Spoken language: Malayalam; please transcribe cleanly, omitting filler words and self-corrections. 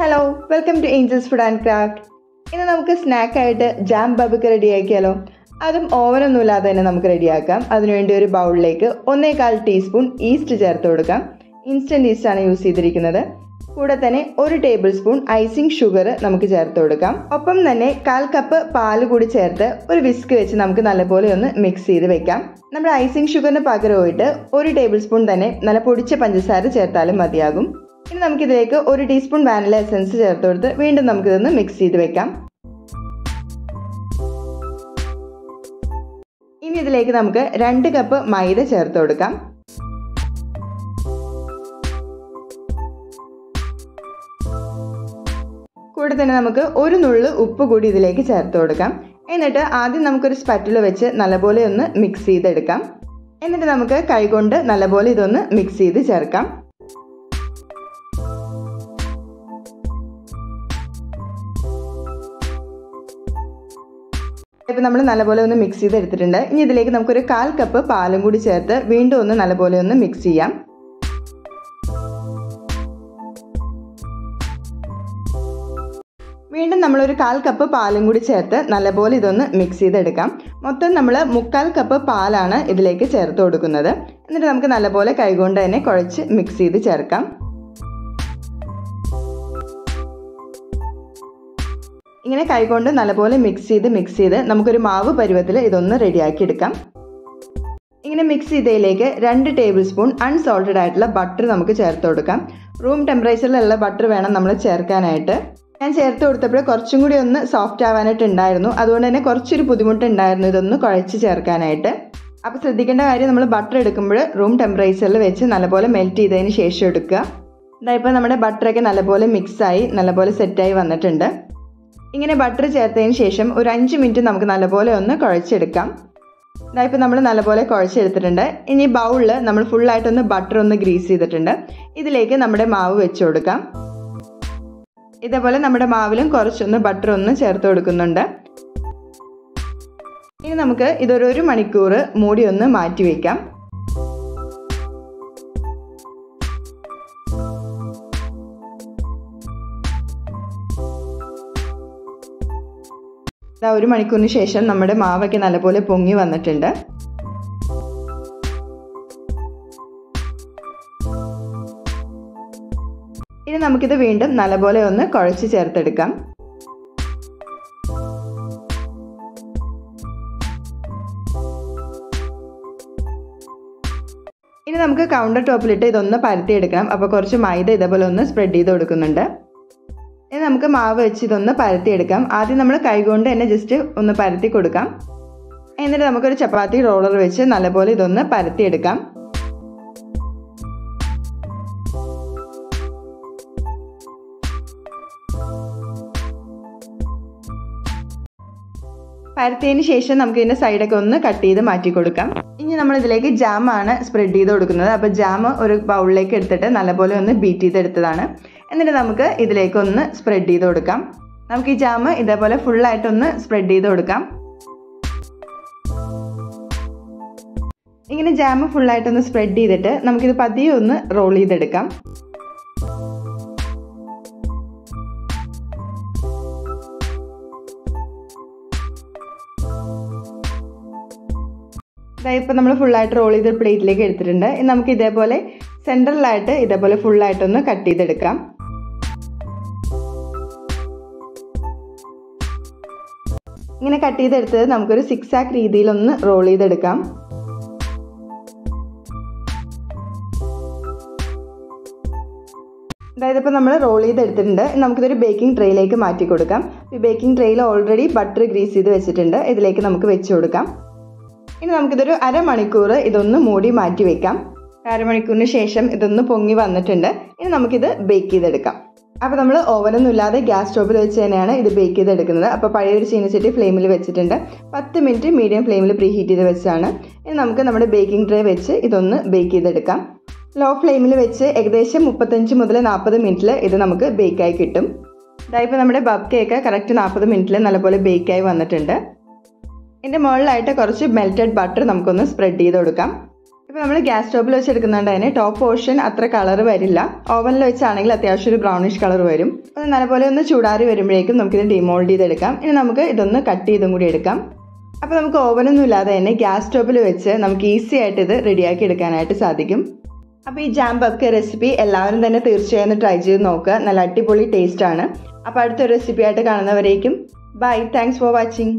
Hello, welcome to Angels food and craft. ഇന്ന് നമുക്ക് സ്നാക്കായിട്ട് ജാം ബബിക്ക് റെഡിയാക്കിയാലോ? അതും ഓവനൊന്നുമില്ലാതെ തന്നെ നമുക്ക് റെഡിയാക്കാം. അതിനുവേണ്ടി ഒരു ബൗളിലേക്ക് 1/4 ടീസ്പൂൺ ഈസ്റ്റ് ചേർത്ത് കൊടുക്കാം. ഇൻസ്റ്റൻറ്റ് ഈസ്റ്റാണ് യൂസ് ചെയ്തിരിക്കുന്നത്. കൂടെ തന്നെ 1 ടേബിൾ സ്പൂൺ ഐസിങ് ഷുഗർ നമുക്ക് ചേർത്ത് കൊടുക്കാം. ഒപ്പം തന്നെ 1/4 കപ്പ് പാല് കൂടി ചേർത്ത് ഒരു വിസ്ക് വെച്ച് നമുക്ക് നല്ലപോലെ ഒന്ന് മിക്സ് ചെയ്ത് വെക്കാം. നമ്മുടെ ഐസിങ് ഷുഗറിന് പകരമായിട്ട് 1 ടേബിൾ സ്പൂൺ തന്നെ നല്ല പൊടിച്ച പഞ്ചസാര ചേർത്താലും മതിയാകും. ഇനി നമുക്കിതിലേക്ക് 1 ടീസ്പൂൺ വാനില എസൻസ് ചേർത്ത് കൊടുത്ത് വീണ്ടും നമുക്കിതൊന്ന് മിക്സ് ചെയ്ത് വെക്കാം. ഇനി ഇതിലേക്ക് നമുക്ക് 2 കപ്പ് മൈദ ചേർത്ത് കൊടുക്കാം. കൂടെ തന്നെ നമുക്ക് ഒരു നുള്ളു ഉപ്പ് കൂടി ഇതിലേക്ക് ചേർത്ത് കൊടുക്കാം. എന്നിട്ട് ആദ്യം നമുക്കൊരു സ്പാറ്റുല വെച്ച് നല്ലപോലെ ഒന്ന് മിക്സ് ചെയ്തെടുക്കാം. എന്നിട്ട് നമുക്ക് കൈകൊണ്ട് നല്ലപോലെ ഇതൊന്ന് മിക്സ് ചെയ്ത് ചേർക്കാം. ഇപ്പം നമ്മൾ നല്ലപോലെ ഒന്ന് മിക്സ് ചെയ്ത് എടുത്തിട്ടുണ്ട്. ഇനി ഇതിലേക്ക് നമുക്കൊരു 1/4 കപ്പ് പാലും കൂടി ചേർത്ത് വീണ്ടും ഒന്ന് നല്ലപോലെ ഒന്ന് മിക്സ് ചെയ്യാം. വീണ്ടും നമ്മളൊരു 1/4 കപ്പ് പാലും കൂടി ചേർത്ത് നല്ലപോലെ ഇതൊന്ന് മിക്സ് ചെയ്തെടുക്കാം. മൊത്തം നമ്മൾ 3/4 കപ്പ് പാലാണ് ഇതിലേക്ക് ചേർത്ത് കൊടുക്കുന്നത്. എന്നിട്ട് നമുക്ക് നല്ലപോലെ കൈകൊണ്ട് തന്നെ കുഴച്ച് മിക്സ് ചെയ്ത് ചേർക്കാം. ഇങ്ങനെ കൈകൊണ്ട് നല്ലപോലെ മിക്സ് ചെയ്ത് നമുക്കൊരു മാവ് പരുവത്തിൽ ഇതൊന്ന് റെഡിയാക്കി എടുക്കാം. ഇങ്ങനെ മിക്സ് ചെയ്തതിലേക്ക് 2 ടേബിൾ സ്പൂൺ അൺസോൾട്ടഡ് ആയിട്ടുള്ള ബട്ടർ നമുക്ക് ചേർത്ത് കൊടുക്കാം. റൂം ടെമ്പറേച്ചറിലുള്ള ബട്ടർ വേണം നമ്മൾ ചേർക്കാനായിട്ട്. ഞാൻ ചേർത്ത് കൊടുത്തപ്പോൾ കുറച്ചും കൂടി ഒന്ന് സോഫ്റ്റ് ആവാനായിട്ട് ഉണ്ടായിരുന്നു. അതുകൊണ്ട് തന്നെ കുറച്ചൊരു ബുദ്ധിമുട്ടുണ്ടായിരുന്നു ഇതൊന്ന് കുഴച്ച് ചേർക്കാനായിട്ട്. അപ്പോൾ ശ്രദ്ധിക്കേണ്ട കാര്യം, നമ്മൾ ബട്ടർ എടുക്കുമ്പോൾ റൂം ടെമ്പറേച്ചറിൽ വെച്ച് നല്ലപോലെ മെൽറ്റ് ചെയ്തതിന് ശേഷം എടുക്കുക. ഇതായിപ്പോൾ നമ്മുടെ ബട്ടറൊക്കെ നല്ലപോലെ മിക്സായി നല്ലപോലെ സെറ്റായി വന്നിട്ടുണ്ട്. ഇങ്ങനെ ബട്ടർ ചേർത്തതിന് ശേഷം ഒരു 5 മിനിറ്റ് നമുക്ക് നല്ലപോലെ ഒന്ന് കുഴച്ചെടുക്കാം. ഇതായിപ്പോൾ നമ്മൾ നല്ലപോലെ കുഴച്ചെടുത്തിട്ടുണ്ട്. ഇനി ബൗളിൽ നമ്മൾ ഫുള്ളായിട്ടൊന്ന് ബട്ടർ ഒന്ന് ഗ്രീസ് ചെയ്തിട്ടുണ്ട്. ഇതിലേക്ക് നമ്മുടെ മാവ് വെച്ച് കൊടുക്കാം. ഇതേപോലെ നമ്മുടെ മാവിലും കുറച്ചൊന്ന് ബട്ടർ ഒന്ന് ചേർത്ത് കൊടുക്കുന്നുണ്ട്. ഇനി നമുക്ക് ഇതൊരു 1 മണിക്കൂർ മൂടി ഒന്ന് മാറ്റി വയ്ക്കാം. ഒരു മണിക്കൂറിന് ശേഷം നമ്മുടെ മാവൊക്കെ നല്ലപോലെ പൊങ്ങി വന്നിട്ടുണ്ട്. ഇനി നമുക്കിത് വീണ്ടും നല്ലപോലെ ഒന്ന് കുഴച്ച് ചേർത്തെടുക്കാം. ഇനി നമുക്ക് കൗണ്ടർ ടോപ്പിലിട്ട് ഇതൊന്ന് പരത്തിയെടുക്കണം. അപ്പോൾ കുറച്ച് മൈദ ഇതേപോലെ ഒന്ന് സ്പ്രെഡ് ചെയ്ത് കൊടുക്കുന്നുണ്ട്. ഇനി നമുക്ക് മാവ് വെച്ച് ഇതൊന്ന് പരത്തിയെടുക്കാം. ആദ്യം നമ്മൾ കൈകൊണ്ട് തന്നെ ജസ്റ്റ് ഒന്ന് പരത്തി കൊടുക്കാം. എന്നിട്ട് നമുക്കൊരു ചപ്പാത്തി റോളർ വെച്ച് നല്ലപോലെ ഇതൊന്ന് പരത്തിയെടുക്കാം. പരത്തിയതിന് ശേഷം നമുക്ക് ഇതിൻ്റെ സൈഡൊക്കെ ഒന്ന് കട്ട് ചെയ്ത് മാറ്റി കൊടുക്കാം. ഇനി നമ്മൾ ഇതിലേക്ക് ജാമാണ് സ്പ്രെഡ് ചെയ്ത് കൊടുക്കുന്നത്. അപ്പോൾ ജാം ഒരു ബൗളിലേക്ക് എടുത്തിട്ട് നല്ലപോലെ ഒന്ന് ബീറ്റ് ചെയ്തെടുത്തതാണ്. എന്നിട്ട് നമുക്ക് ഇതിലേക്ക് ഒന്ന് സ്പ്രെഡ് ചെയ്ത് കൊടുക്കാം. നമുക്ക് ഈ ജാം ഇതേപോലെ ഫുള്ളായിട്ടൊന്ന് സ്പ്രെഡ് ചെയ്ത് കൊടുക്കാം. ഇങ്ങനെ ജാം ഫുള്ളായിട്ടൊന്ന് സ്പ്രെഡ് ചെയ്തിട്ട് നമുക്കിത് പതിയെ ഒന്ന് റോൾ ചെയ്തെടുക്കാം. ഇപ്പം നമ്മൾ ഫുള്ളായിട്ട് റോൾ ചെയ്ത് പ്ലേറ്റിലേക്ക് എടുത്തിട്ടുണ്ട്. നമുക്ക് ഇതേപോലെ സെൻട്രലായിട്ട് ഇതേപോലെ ഫുള്ളായിട്ടൊന്ന് കട്ട് ചെയ്തെടുക്കാം. ഇങ്ങനെ കട്ട് ചെയ്തെടുത്തത് നമുക്കൊരു 6 ആക്ക് രീതിയിലൊന്ന് റോൾ ചെയ്തെടുക്കാം. അതായത് ഇപ്പോൾ നമ്മൾ റോൾ ചെയ്തെടുത്തിട്ടുണ്ട്. നമുക്കിതൊരു ബേക്കിംഗ് ട്രേയിലേക്ക് മാറ്റി കൊടുക്കാം. ഈ ബേക്കിംഗ് ട്രേയിൽ ഓൾറെഡി ബട്ടർ ഗ്രീസ് ചെയ്ത് വെച്ചിട്ടുണ്ട്. ഇതിലേക്ക് നമുക്ക് വെച്ച് കൊടുക്കാം. ഇനി നമുക്കിതൊരു 1/2 മണിക്കൂർ ഇതൊന്ന് മൂടി മാറ്റി വെക്കാം. 1/2 മണിക്കൂറിന് ശേഷം ഇതൊന്ന് പൊങ്ങി വന്നിട്ടുണ്ട്. ഇനി നമുക്കിത് ബേക്ക് ചെയ്തെടുക്കാം. അപ്പോൾ നമ്മൾ ഓവനൊന്നും ഇല്ലാതെ ഗ്യാസ് സ്റ്റോപ്പിൽ വെച്ച് തന്നെയാണ് ഇത് ബേക്ക് ചെയ്തെടുക്കുന്നത്. അപ്പോൾ പഴയൊരു ചീനച്ചട്ടി ഫ്ലെയിമിൽ വെച്ചിട്ടുണ്ട്. 10 മിനിറ്റ് മീഡിയം ഫ്ലെയിമിൽ പ്രീ ഹീറ്റ് ചെയ്ത് വെച്ചാണ്. ഇനി നമുക്ക് നമ്മുടെ ബേക്കിംഗ് ട്രേ വെച്ച് ഇതൊന്ന് ബേക്ക് ചെയ്തെടുക്കാം. ലോ ഫ്ലെയിമിൽ വെച്ച് ഏകദേശം 35 മുതൽ 40 മിനിറ്റിൽ ഇത് നമുക്ക് ബേക്കായി കിട്ടും. ഇതായിപ്പോൾ നമ്മുടെ ബബ് കേക്ക് കറക്റ്റ് 40 മിനിറ്റിൽ നല്ലപോലെ ബേക്കായി വന്നിട്ടുണ്ട്. ഇതിൻ്റെ മുകളിലായിട്ട് കുറച്ച് മെൽറ്റഡ് ബട്ടർ നമുക്കൊന്ന് സ്പ്രെഡ് ചെയ്ത് കൊടുക്കാം. ഇപ്പോൾ നമ്മൾ ഗ്യാസ് സ്റ്റോപ്പിൽ വെച്ച് എടുക്കുന്നതുകൊണ്ട് തന്നെ ടോപ്പ് പോർഷൻ അത്ര കളർ വരില്ല. ഓവനിൽ വെച്ചാണെങ്കിൽ അത്യാവശ്യം ഒരു ബ്രൗണിഷ് കളർ വരും. അത് നല്ലപോലെ ഒന്ന് ചൂടാറി വരുമ്പോഴേക്കും നമുക്കിത് ഡിമോൾഡ് ചെയ്തെടുക്കാം. ഇനി നമുക്ക് ഇതൊന്ന് കട്ട് ചെയ്തും കൂടി എടുക്കാം. അപ്പോൾ നമുക്ക് ഓവനൊന്നും ഇല്ലാതെ തന്നെ ഗ്യാസ് സ്റ്റോപ്പിൽ വെച്ച് നമുക്ക് ഈസി ആയിട്ട് ഇത് റെഡിയാക്കി എടുക്കാനായിട്ട് സാധിക്കും. അപ്പോൾ ഈ ജാം ബക്ക് റെസിപ്പി എല്ലാവരും തന്നെ തീർച്ചയായും ട്രൈ ചെയ്ത് നോക്കുക. നല്ല അടിപൊളി ടേസ്റ്റ് ആണ്. അപ്പോൾ അടുത്തൊരു റെസിപ്പി ആയിട്ട് കാണുന്നവരേക്കും ബൈ. Thanks for watching.